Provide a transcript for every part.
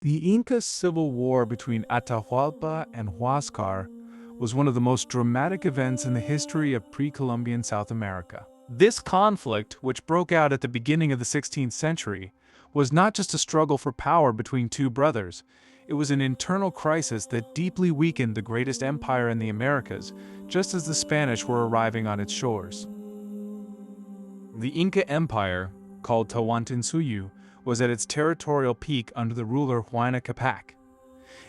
The Inca civil war between Atahualpa and Huáscar was one of the most dramatic events in the history of pre-Columbian South America. This conflict, which broke out at the beginning of the 16th century, was not just a struggle for power between two brothers. It was an internal crisis that deeply weakened the greatest empire in the Americas, just as the Spanish were arriving on its shores. The Inca Empire, called Tawantinsuyu, was at its territorial peak under the ruler Huayna Capac.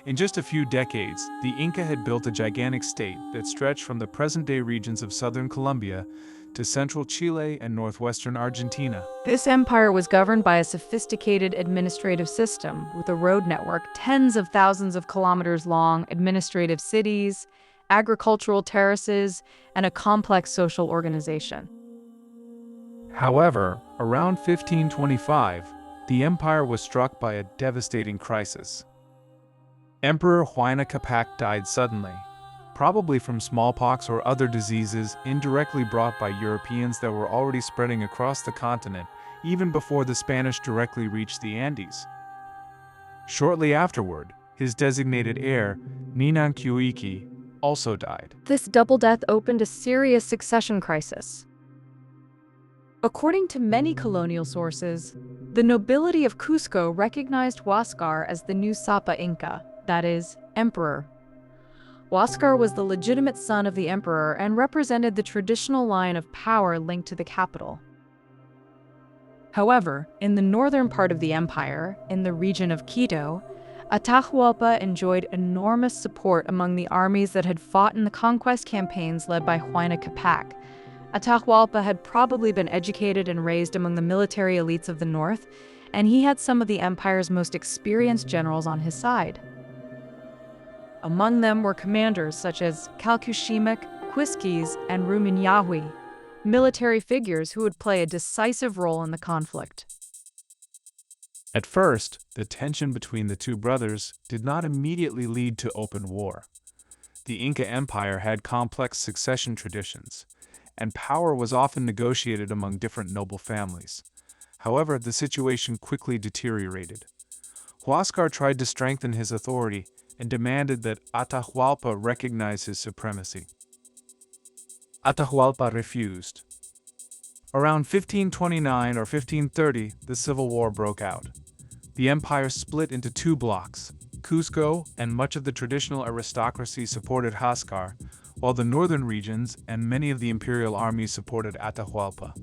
In just a few decades, the Inca had built a gigantic state that stretched from the present-day regions of southern Colombia to central Chile and northwestern Argentina. This empire was governed by a sophisticated administrative system with a road network tens of thousands of kilometers long, administrative cities, agricultural terraces, and a complex social organization. However, around 1525, the empire was struck by a devastating crisis. Emperor Huayna Capac died suddenly, probably from smallpox or other diseases indirectly brought by Europeans that were already spreading across the continent even before the Spanish directly reached the Andes. Shortly afterward, his designated heir, Ninancuiqui, also died. This double death opened a serious succession crisis. According to many colonial sources, the nobility of Cusco recognized Huáscar as the new Sapa Inca, that is, emperor. Huáscar was the legitimate son of the emperor and represented the traditional line of power linked to the capital. However, in the northern part of the empire, in the region of Quito, Atahualpa enjoyed enormous support among the armies that had fought in the conquest campaigns led by Huayna Capac. Atahualpa had probably been educated and raised among the military elites of the north, and he had some of the empire's most experienced generals on his side. Among them were commanders such as Calcuchimac, Quisquis, and Rumiñahui, military figures who would play a decisive role in the conflict. At first, the tension between the two brothers did not immediately lead to open war. The Inca Empire had complex succession traditions, and power was often negotiated among different noble families. However, the situation quickly deteriorated. Huáscar tried to strengthen his authority and demanded that Atahualpa recognize his supremacy. Atahualpa refused. Around 1529 or 1530, the Civil War broke out. The empire split into two blocks. Cusco and much of the traditional aristocracy supported Huáscar, while the northern regions and many of the imperial armies supported Atahualpa.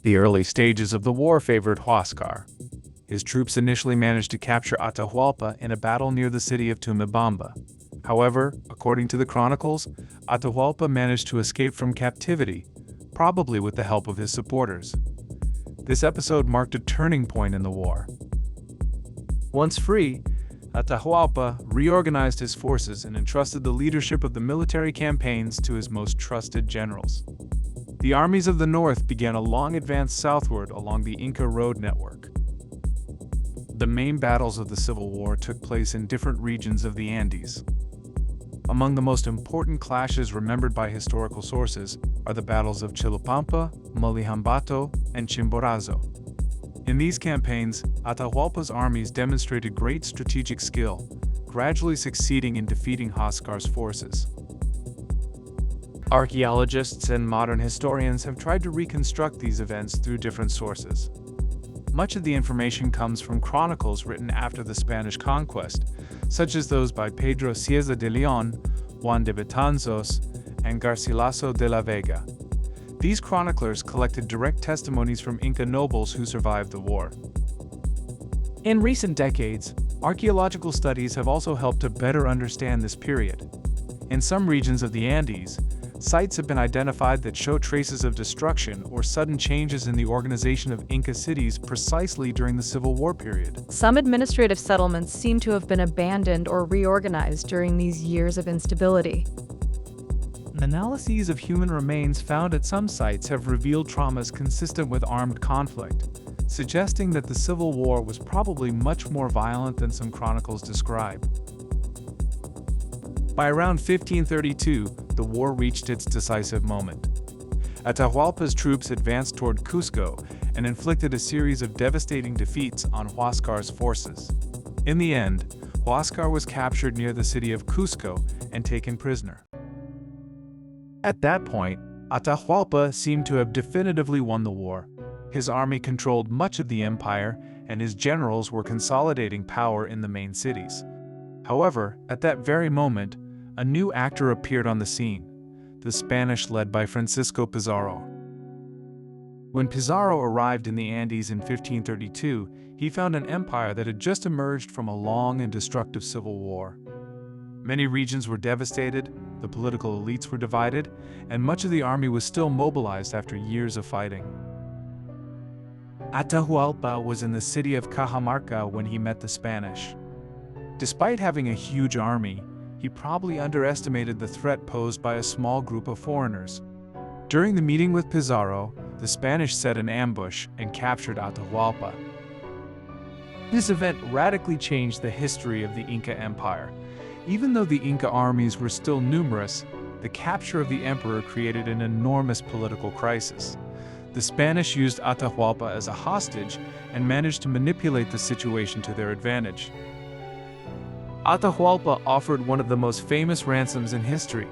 The early stages of the war favored Huáscar. His troops initially managed to capture Atahualpa in a battle near the city of Tumibamba. However, according to the chronicles, Atahualpa managed to escape from captivity, probably with the help of his supporters. This episode marked a turning point in the war. Once free, Atahualpa reorganized his forces and entrusted the leadership of the military campaigns to his most trusted generals. The armies of the north began a long advance southward along the Inca road network. The main battles of the Civil War took place in different regions of the Andes. Among the most important clashes remembered by historical sources are the battles of Chilupampa, Mulihambato, and Chimborazo. In these campaigns, Atahualpa's armies demonstrated great strategic skill, gradually succeeding in defeating Huáscar's forces. Archaeologists and modern historians have tried to reconstruct these events through different sources. Much of the information comes from chronicles written after the Spanish conquest, such as those by Pedro Cieza de León, Juan de Betanzos, and Garcilaso de la Vega. These chroniclers collected direct testimonies from Inca nobles who survived the war. In recent decades, archaeological studies have also helped to better understand this period. In some regions of the Andes, sites have been identified that show traces of destruction or sudden changes in the organization of Inca cities precisely during the Civil War period. Some administrative settlements seem to have been abandoned or reorganized during these years of instability. Analyses of human remains found at some sites have revealed traumas consistent with armed conflict, suggesting that the Civil War was probably much more violent than some chronicles describe. By around 1532, the war reached its decisive moment. Atahualpa's troops advanced toward Cusco and inflicted a series of devastating defeats on Huáscar's forces. In the end, Huáscar was captured near the city of Cusco and taken prisoner. At that point, Atahualpa seemed to have definitively won the war. His army controlled much of the empire, and his generals were consolidating power in the main cities. However, at that very moment, a new actor appeared on the scene, the Spanish led by Francisco Pizarro. When Pizarro arrived in the Andes in 1532, he found an empire that had just emerged from a long and destructive civil war. Many regions were devastated, the political elites were divided, and much of the army was still mobilized after years of fighting. Atahualpa was in the city of Cajamarca when he met the Spanish. Despite having a huge army, he probably underestimated the threat posed by a small group of foreigners. During the meeting with Pizarro, the Spanish set an ambush and captured Atahualpa. This event radically changed the history of the Inca Empire. Even though the Inca armies were still numerous, the capture of the emperor created an enormous political crisis. The Spanish used Atahualpa as a hostage and managed to manipulate the situation to their advantage. Atahualpa offered one of the most famous ransoms in history.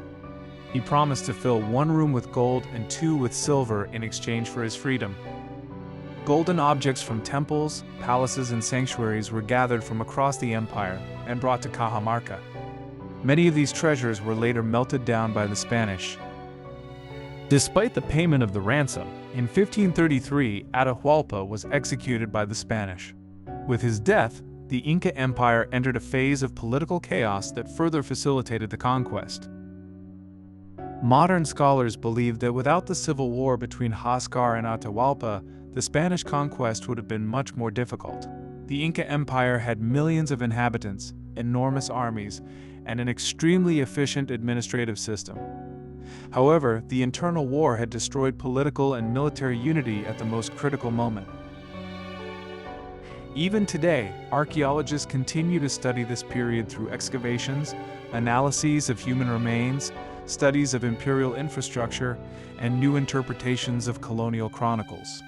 He promised to fill one room with gold and two with silver in exchange for his freedom. Golden objects from temples, palaces, and sanctuaries were gathered from across the empire and brought to Cajamarca. Many of these treasures were later melted down by the Spanish. Despite the payment of the ransom, in 1533, Atahualpa was executed by the Spanish. With his death, the Inca Empire entered a phase of political chaos that further facilitated the conquest. Modern scholars believe that without the civil war between Huáscar and Atahualpa, the Spanish conquest would have been much more difficult. The Inca Empire had millions of inhabitants, enormous armies, and an extremely efficient administrative system. However, the internal war had destroyed political and military unity at the most critical moment. Even today, archaeologists continue to study this period through excavations, analyses of human remains, studies of imperial infrastructure, and new interpretations of colonial chronicles.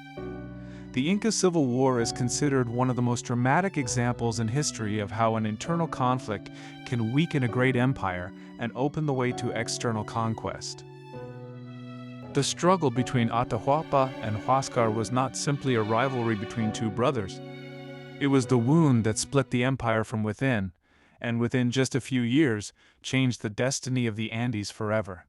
The Inca Civil War is considered one of the most dramatic examples in history of how an internal conflict can weaken a great empire and open the way to external conquest. The struggle between Atahualpa and Huáscar was not simply a rivalry between two brothers. It was the wound that split the empire from within, and within just a few years, changed the destiny of the Andes forever.